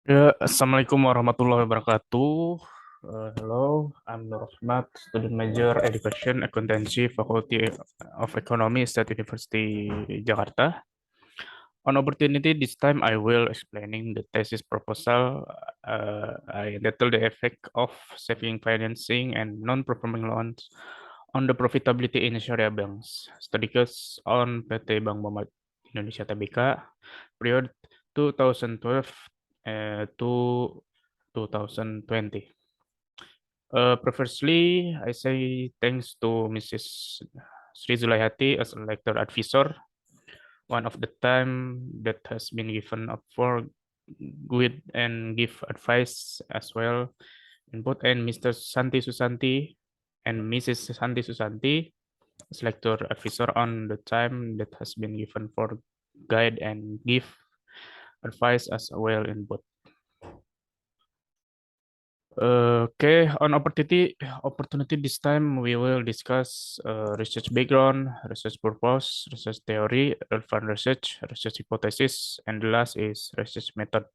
Ya, Assalamualaikum warahmatullahi wabarakatuh. Hello, I'm Nur Rahmat, student major Education Accountancy, Faculty of Economy, State University Jakarta. On opportunity, this time I will explaining the thesis proposal. I detail the effect of saving financing and non-performing loans on the profitability in Syariah banks. Study case on PT Bank Muhammad Indonesia Tbk, period 2012 to 2020. Previously, I say thanks to Mrs. Sri Zulaihati as a lecture advisor, one of the time that has been given up for good and give advice as well input, and Mr. Santi Susanti and Mrs. Santi Susanti as lecture advisor on the time that has been given for guide and give advice as well input. Okay, on opportunity this time we will discuss research background, research purpose, research theory, relevant research hypothesis, and the last is research method.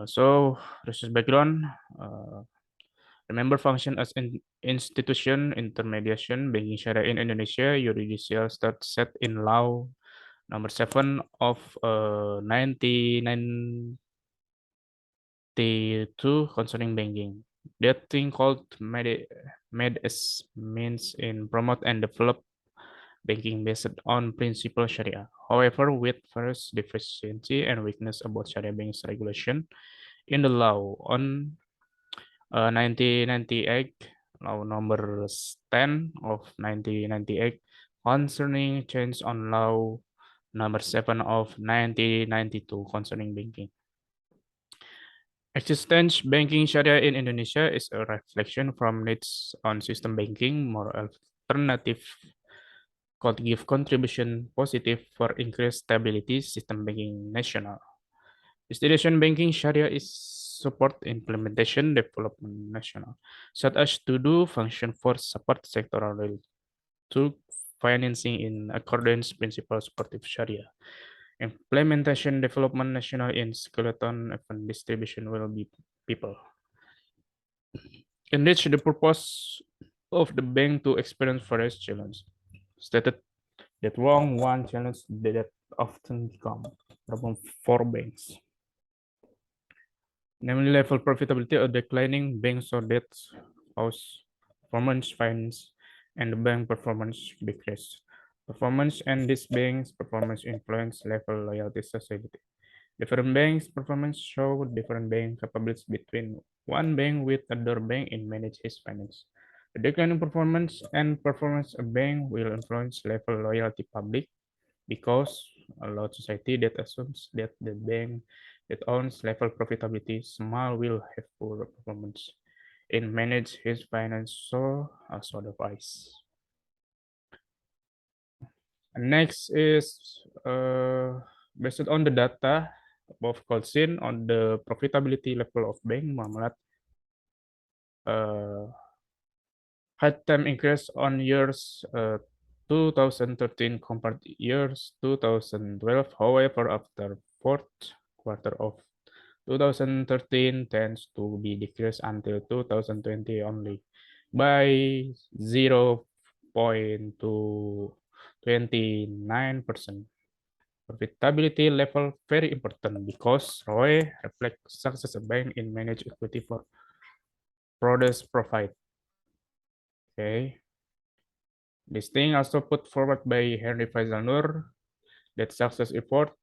So research background, uh, remember function as an institution intermediation banking syariah in Indonesia, judicial start set in law number 7 of 1992 concerning banking. That thing called made as means in promote and develop banking based on principle Sharia. However, with various deficiency and weakness about Sharia bank's regulation in the law on 1998, law number 10 of 1998 concerning change on law number 7 of 1992 concerning banking. Existence banking Sharia in Indonesia is a reflection from needs on system banking, more alternative could give contribution positive for increased stability system banking national. Institution banking Sharia is support implementation development national, such as to do function for support sectoral to financing in accordance principles supportive Sharia. Implementation development national in skeleton and distribution will be people. Enrich the purpose of the bank to experience various challenges. Stated that one challenge that often become problem for banks, namely level profitability or declining banks or debts, house performance finance, and the bank performance decrease. Performance and this bank's performance influence level loyalty society. Different banks' performance show different bank capabilities between one bank with other bank in manage his finance. The decline in performance and performance a bank will influence level loyalty public because a lot society that assumes that the bank that owns level profitability small will have poor performance in manage his finance so as otherwise. Next is based on the data above Colsin on the profitability level of bank Muamalat uh, had time increase on years 2013 compared to years 2012. However, after fourth quarter of 2013 tends to be decreased until 2020 only by 0.29%. Profitability level very important because ROE reflects success a bank in managed equity for product profit. Okay. This thing also put forward by Henry Faisal Nur that success effort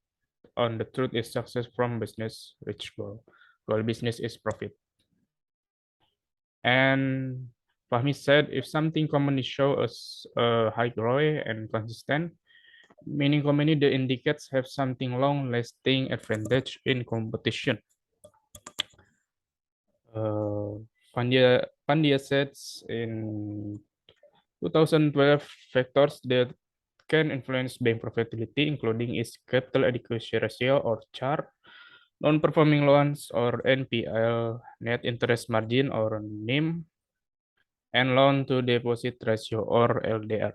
on the truth is success from business rich goal. Goal business is profit. And Fahmi said if something commonly show us a high ROE and consistent, meaning commonly the indicates have something long lasting advantage in competition. Uh, Pandya says in 2012 factors that can influence bank profitability, including its capital adequacy ratio or CAR, non-performing loans or NPL, net interest margin or NIM, and loan to deposit ratio or LDR.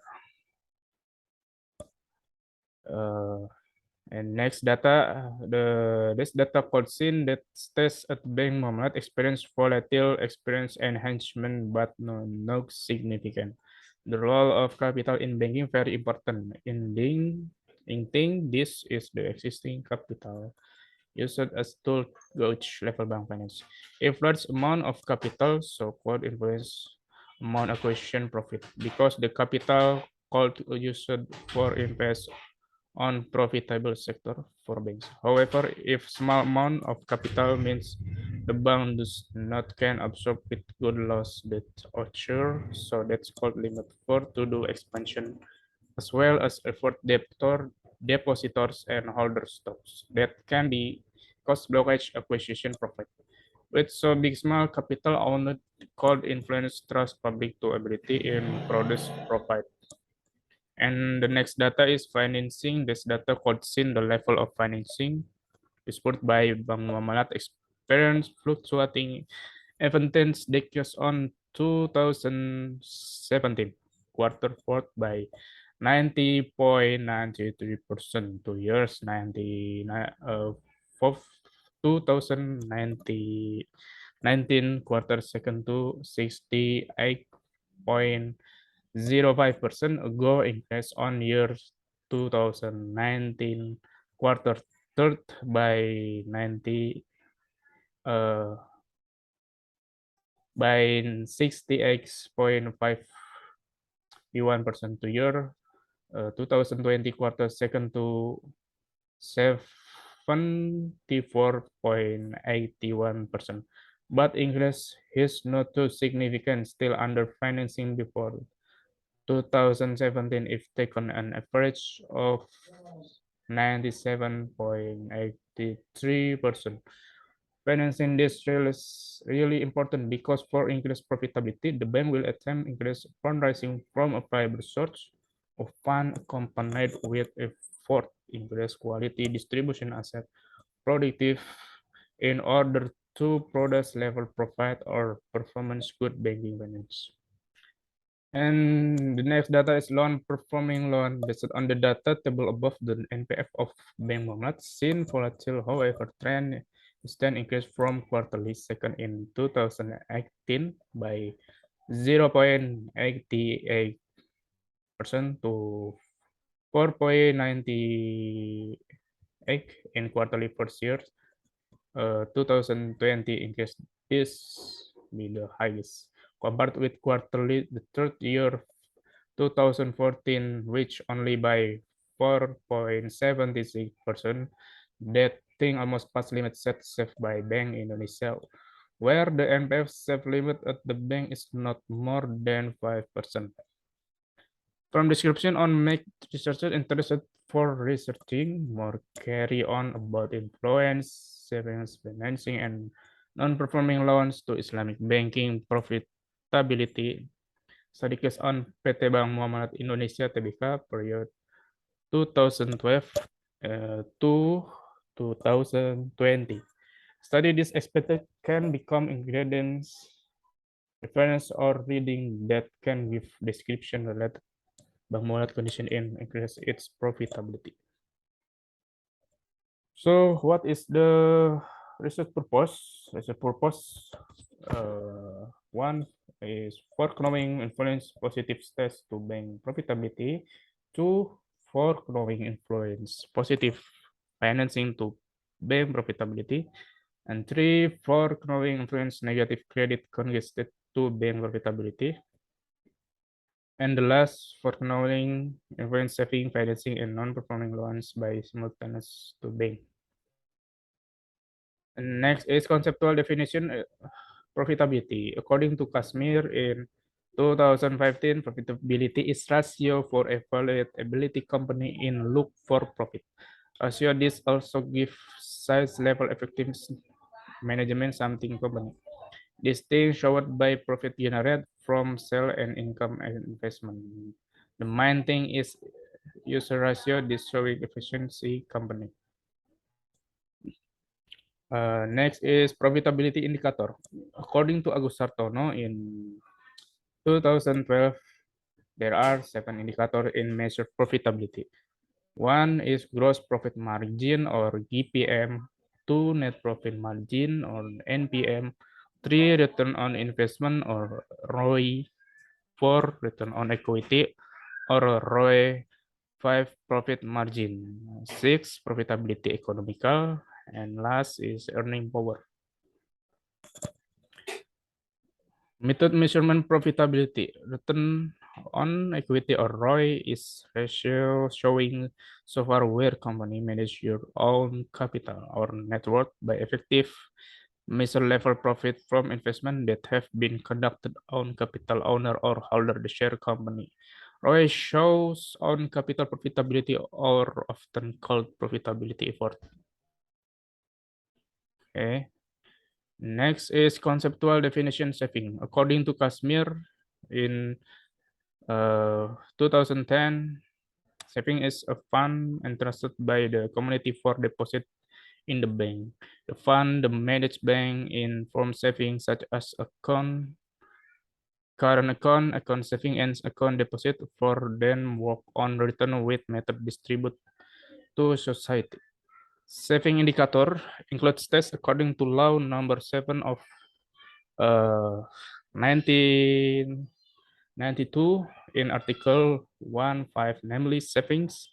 Uh, And next data, this data called SIN that tests at Bank Muamalat experience volatile experience enhancement but no significant. The role of capital in banking very important. In thing, this is the existing capital used as tool gauge level bank finance. If large amount of capital, so-called influence amount acquisition profit because the capital called used for invest on profitable sector for banks. However, if small amount of capital means the bank does not can absorb with good loss that occur, so that's called limit for to do expansion as well as effort depositors and holder stocks that can be cost blockage acquisition profit. With so big small capital owned called influence trust public to ability in produce profit. And the next data is financing. This data called SIN, the level of financing disbursed by Bank Muamalat experience fluctuating events decreased on 2017 quarter fourth by 90.93% to years 2019 quarter second to 68.05% ago increase on years 2019 quarter third by 90 uh, by 68.51% to year 2020 quarter second to 74.81%. But increase is not too significant, still under financing before 2017 if taken an average of 97.83%. Financing this is really important because for increased profitability, the bank will attempt increase fundraising from a private source of fund accompanied with effort increase quality distribution asset productive in order to produce level profit or performance good banking finance. And the next data is loan performing loan based on the data table above the NPF of Bank Muamalat seen volatile, however, trend stand increase from quarterly second in 2018 by 0.88% to 4.98 in quarterly first year. 2020 increase is be the highest compared with quarterly the third year 2014 reached only by 4.76%. That thing almost past limit set safe by Bank Indonesia, where the NPF safe limit at the bank is not more than 5%. From description on make researchers interested for researching more carry on about influence, savings, financing, and non-performing loans to Islamic banking profitability. Study case on PT Bank Muamalat Indonesia Tbk period 2012 to 2020. Study this expected can become ingredients, reference, or reading that can give description related Bank Muamalat condition and increase its profitability. So what is the research purpose? Research purpose one is for economic influence positive stats to bank profitability. Two, for economic influence positive financing to bank profitability. And three, for economic influence negative credit congested to bank profitability. And the last, for economic influence saving, financing, and non-performing loans by simultaneous to bank. And next is conceptual definition profitability. According to Kashmir in 2015, profitability is ratio for evaluate ability company in look for profit. Ratio this also gives size level effectiveness management something company. This thing showed by profit generated from sale and income and investment. The main thing is user ratio, this showing efficiency company. Next is profitability indicator. According to Agus Sartono in 2012, there are 7 indicators in measure profitability. One is gross profit margin or GPM, two net profit margin or NPM, three return on investment or ROI, four return on equity or ROE, five profit margin, six profitability economical, and last is earning power. Method measurement profitability. Return on equity or ROI is ratio showing so far where company manage your own capital or net worth by effective measure level profit from investment that have been conducted on capital owner or holder the share company. ROI shows on capital profitability or often called profitability effort. Okay. Next is conceptual definition saving. According to Kashmir, in 2010, saving is a fund entrusted by the community for deposit in the bank. The fund, the managed bank in form savings such as account, current account saving, and account deposit for then work on return with method distribute to society. Saving indicator includes tests according to law number 7 of 1992 in Article 1.5, namely savings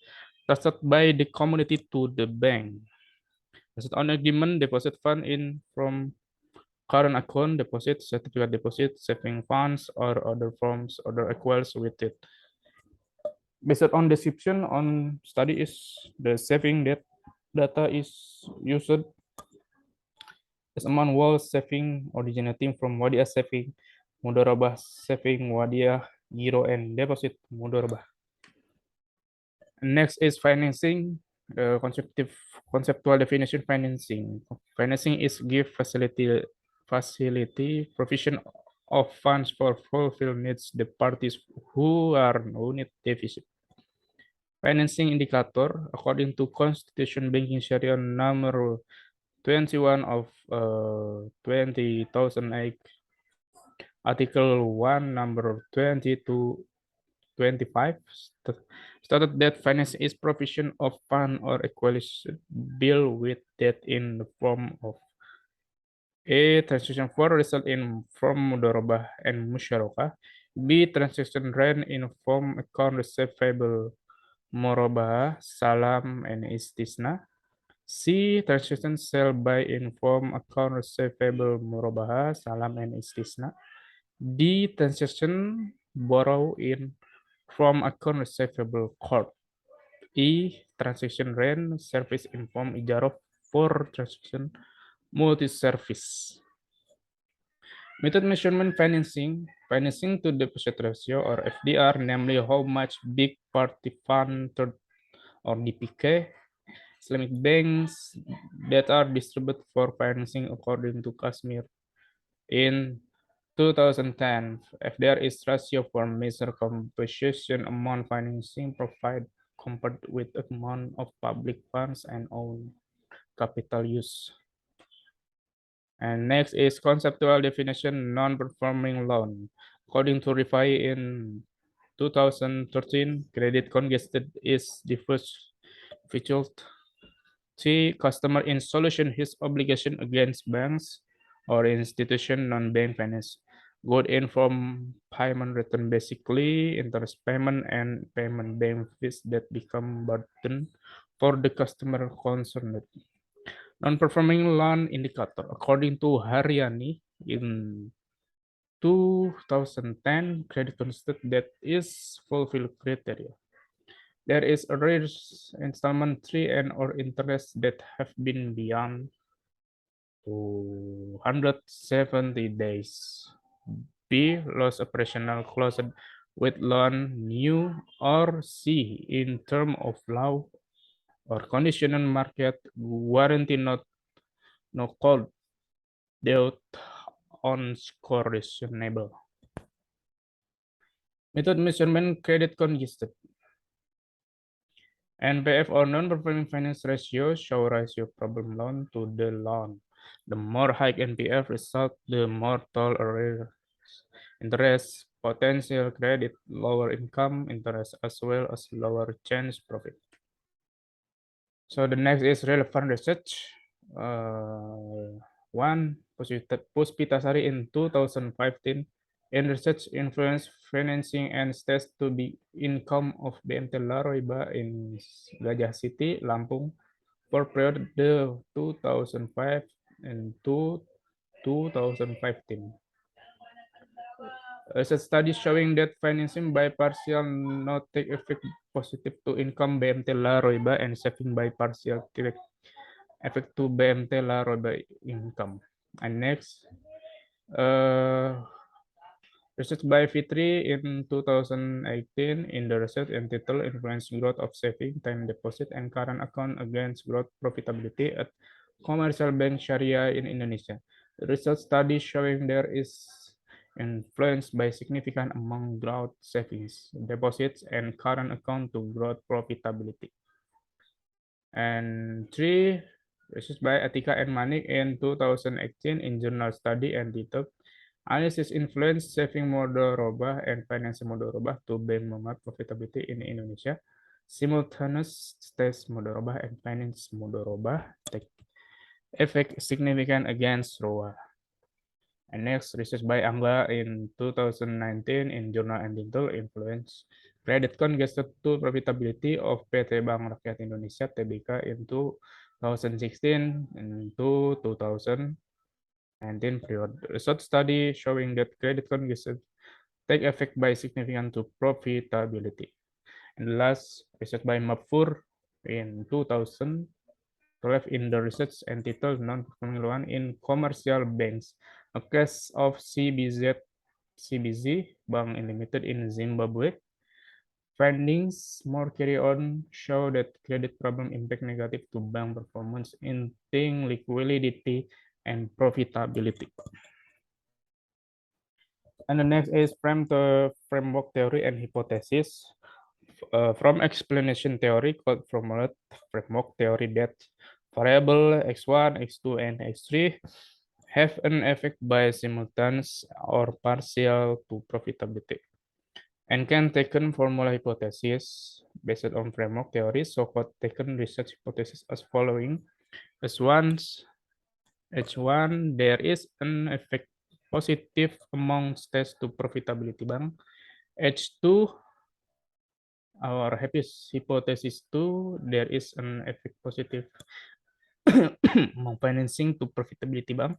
trusted by the community to the bank. Based on agreement, deposit fund in from current account, deposit, certificate deposit, saving funds, or other forms, other equals with it. Based on description on study is the saving that data is used as amount was saving originating from Wadiah saving, Mudorobah saving, Wadiah, Giro, and deposit Mudorobah. Next is financing. The conceptual definition financing. Financing is give facility provision of funds for fulfill needs the parties who are no need deficit. Financing indicator according to Constitution Banking Sharia number 21 of 20,008, Article 1 number 20 to 25 stated that finance is provision of fund or equalization bill with debt in the form of A. Transaction for result in form mudorobah and musyarakah. B. Transaction rent in form account receivable murabah, salam, and istisna. C. Transaction sell by in form account receivable murabah, salam, and istisna. D. Transaction borrow in from account receivable court. E. Transaction rent service in form ijarah for transaction multi-service. Method measurement financing. Financing to deposit ratio or FDR, namely how much big party fund or DPK Islamic banks that are distributed for financing according to Kashmir. In 2010, FDR is ratio for measure composition amount financing provide compared with amount of public funds and own capital use. And next is conceptual definition non-performing loan. According to RIFI in 2013, credit congested is the first featured customer in solution his obligation against banks or institution non-bank finance. Good in from payment return basically interest payment and payment bank fees that become burden for the customer concerned. Non-performing loan indicator according to Haryani in 2010 credit concept that is fulfill criteria. There is arrears installment 3 and or interest that have been beyond 270 days. B. Loss operational closed with loan new or C. In term of law or conditional market warranty not no called dealt on score reasonable. Method measurement credit congested. NPF or non-performing finance ratio show ratio problem loan to the loan. The more high NPF result, the more tall arrears interest, potential credit, lower income interest, as well as lower chance profit. So the next is relevant research. One, Puspitasari in 2015 in research influence financing and stats to be income of BMT Laroiba in Gajah City, Lampung for period 2005 and 2015. Research studies showing that financing by partial not take effect positive to income BMT Laroiba and saving by partial take effect to BMT Laroiba income. And next, uh, research by Fitri in 2018 in the research entitled Influence Growth of Saving, Time Deposit, and Current Account Against Growth Profitability at Commercial Bank Syariah in Indonesia. The research study showing there is influence by significant among growth savings, deposits, and current account to growth profitability. And three, research by Atika and Manik in 2018 in journal study and detailed analysis influence saving Mudharabah and financial Mudharabah to bank memory profitability in Indonesia. Simultaneous test Mudharabah and finance Mudharabah take effect significant against ROA. And next, research by Angla in 2019 in Journal and Dental Influence Credit Congested to Profitability of PT Bank Rakyat Indonesia (TBK) in 2016 and 2019 period. Research study showing that credit congestion take effect by significant to profitability. And last, research by Mapfur in 2000 in the research entitled Non-Performing Loan in Commercial Banks, a case of CBZ Bank Limited in Zimbabwe. Findings more carry on show that credit problem impact negative to bank performance in liquidity and profitability. And the next is framework theory and hypothesis. From explanation theory called formulate framework theory that variable x1, x2, and x3 have an effect by simultaneous or partial to profitability and can taken formula hypothesis based on framework theory. So-called taken research hypothesis as following: S1, H1, there is an effect positive among stage to profitability bank. H2, our hypothesis 2, there is an effect positive among financing to profitability bank.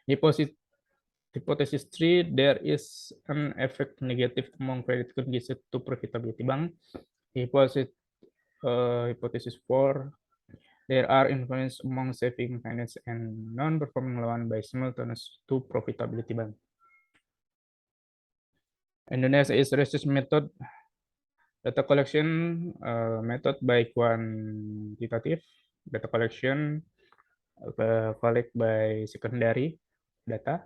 Hypothesis 3, there is an effect negative among credit congested to profitability bank. Hypothesis 4, there are influence among saving finance and non-performing loan by simultaneous to profitability bank. And the next is research method. Data collection method by quantitative data collection collect by secondary data.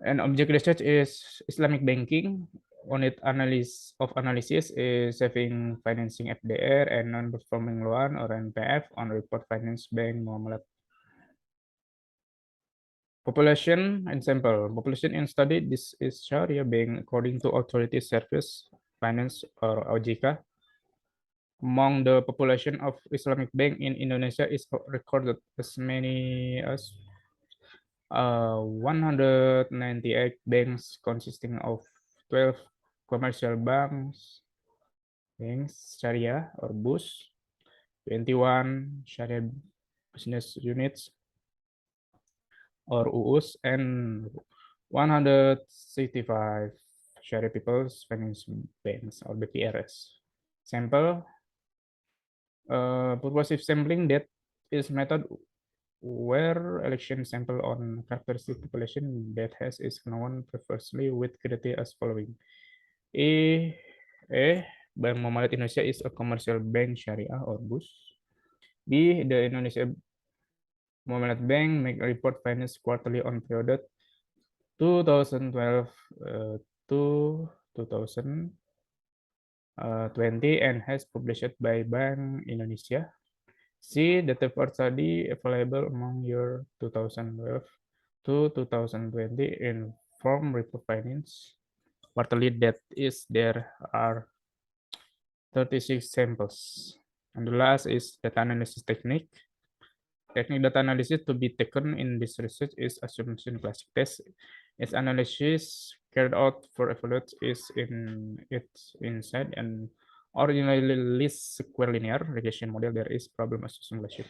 And object research is Islamic banking. Unit analysis is saving financing FDR and non-performing loan or NPF on report finance bank Muamalat. Population and sample. Population in study, this is Sharia bank according to Authority Service Finance or OJK. Among the population of Islamic bank in Indonesia is recorded as many as 198 banks consisting of 12 commercial banks Sharia or BUS, 21 Sharia business units or UUS, and 165 Sharia People's Finance Banks or BPRS. Sample purposive sampling, that is method where election sample on characteristic population that has is known previously with criteria as following. Bank Muamalat Indonesia is a commercial bank Syariah or BUS. B, the Indonesia Muamalat Bank make a report finance quarterly on period 2012 to 2020 and has published by Bank Indonesia. C, the report study available among year 2012 to 2020 in form report finance quarterly, that is there are 36 samples. And the last is data analysis technique. Technique data analysis to be taken in this research is assumption classic test. Its analysis carried out for evaluate is in its inside and originally least square linear regression model. There is problem assumption classic.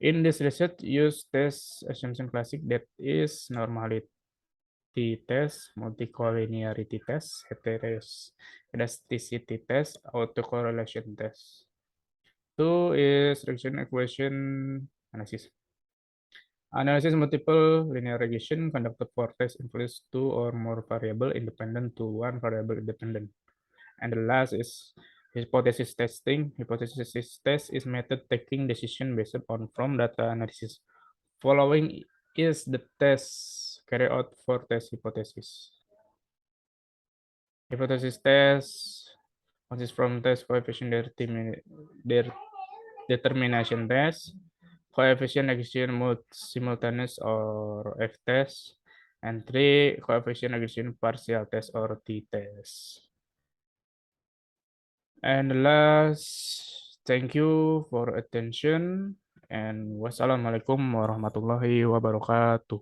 In this research, use test assumption classic that is normality test, multicollinearity test, heteroscedasticity test, autocorrelation test. Two is regression equation analysis. Analysis multiple linear regression conducted for test includes two or more variable independent to one variable independent. And the last is hypothesis testing. Hypothesis test is method taking decision based on from data analysis. Following is the test carried out for test hypothesis. Hypothesis test consists from test coefficient determination test, coefficient regression mode simultaneous or F test, and three coefficient regression partial test or T test. And the last, thank you for attention and wassalamualaikum warahmatullahi wabarakatuh.